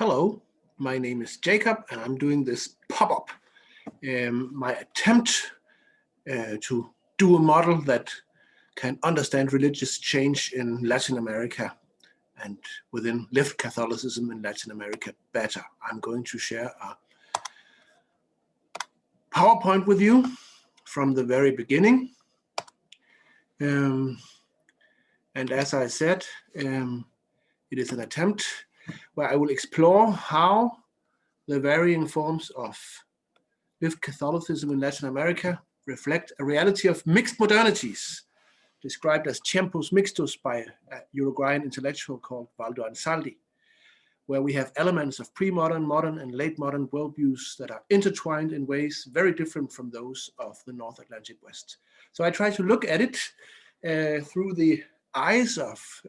Hello, my name is Jakob, and I'm doing this pop-up. My attempt to do a model that can understand religious change in Latin America and within lived Catholicism in Latin America better. I'm going to share a PowerPoint with you from the very beginning. And as I said, it is an attempt where I will explore how the varying forms of lived Catholicism in Latin America reflect a reality of mixed modernities, described as Tiempos Mixtos by a Uruguayan intellectual called Valdo Ansaldi, where we have elements of pre-modern, modern, and late modern worldviews that are intertwined in ways very different from those of the North Atlantic West. So I try to look at it through the eyes of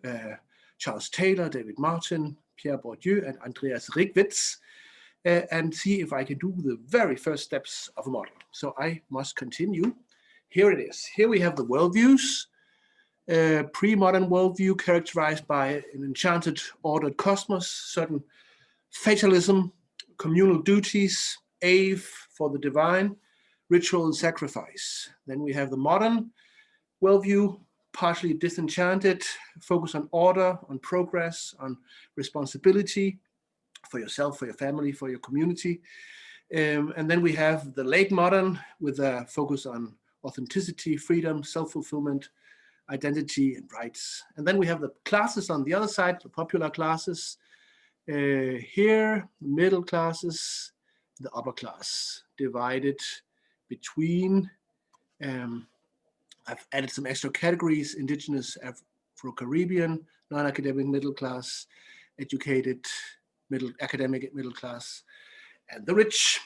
Charles Taylor, David Martin, Pierre Bourdieu, and Andreas Rickwitz, and see if I can do the very first steps of a model. So I must continue. Here it is. Here we have the worldviews. Pre-modern worldview characterized by an enchanted, ordered cosmos, certain fatalism, communal duties, awe for the divine, ritual and sacrifice. Then we have the modern worldview, partially disenchanted, focus on order, on progress, on responsibility for yourself, for your family, for your community. And then we have the late modern with a focus on authenticity, freedom, self-fulfillment, identity, and rights. And then we have the classes on the other side, the popular classes. Here, middle classes, the upper class, divided between I've added some extra categories: indigenous, Afro-Caribbean, non-academic middle class, educated, academic middle class, and the rich.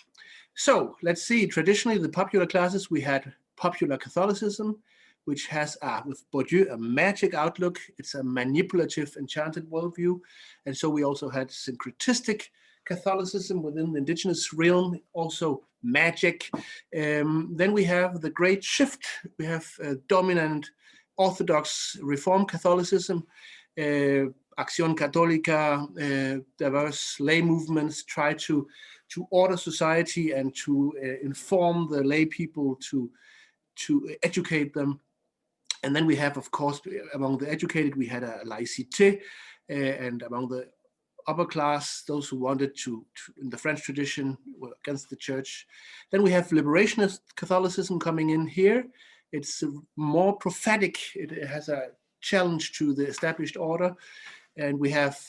So let's see, traditionally the popular classes, we had popular Catholicism, which has, with Bourdieu, a magic outlook. It's a manipulative, enchanted worldview. And so we also had syncretistic Catholicism within the indigenous realm, also magic. Then we have the great shift. We have dominant Orthodox Reformed Catholicism, Acción Católica, diverse lay movements try to order society and to inform the lay people, to educate them. And then we have, of course, among the educated, we had a laïcité, and among the upper class, those who wanted to in the French tradition, were against the church. Then we have liberationist Catholicism coming in here. It's more prophetic. It has a challenge to the established order. And we have,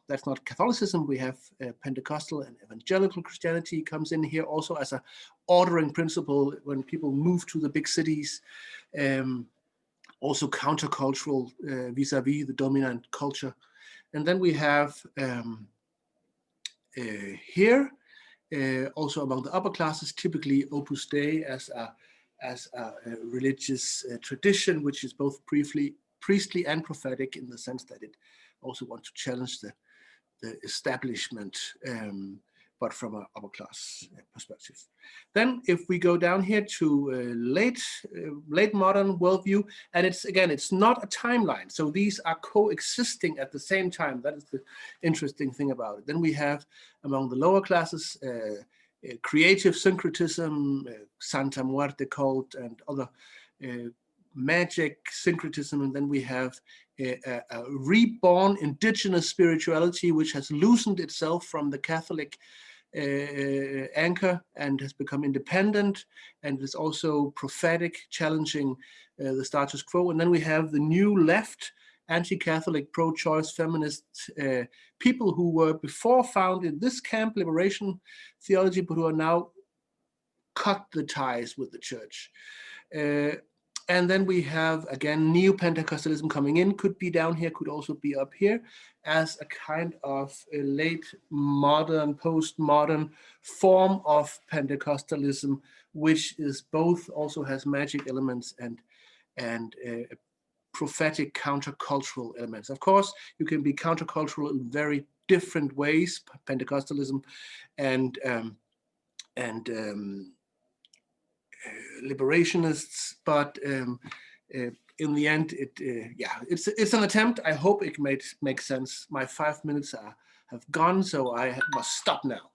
that's not Catholicism, we have Pentecostal and evangelical Christianity comes in here also as a ordering principle when people move to the big cities. Also countercultural vis-a-vis the dominant culture. And then we have here, also among the upper classes, typically Opus Dei as a religious tradition, which is both priestly and prophetic in the sense that it also wants to challenge the establishment, but from an upper class perspective. Then if we go down here to late modern worldview, and it's not a timeline. So these are coexisting at the same time. That is the interesting thing about it. Then we have among the lower classes, creative syncretism, Santa Muerte cult and other magic syncretism. And then we have a reborn indigenous spirituality, which has loosened itself from the Catholic anchor and has become independent, and is also prophetic, challenging the status quo. And then we have the new left, anti-Catholic, pro-choice, feminist people who were before found in this camp, liberation theology, but who are now cut the ties with the church. And then we have, again, Neo-Pentecostalism coming in, could be down here, could also be up here, as a kind of a late modern, postmodern form of Pentecostalism, which is both, also has magic elements and prophetic countercultural elements. Of course, you can be countercultural in very different ways, Pentecostalism and liberationists, but in the end, it's an attempt. I hope it makes sense. My 5 minutes are have gone, so I must stop now.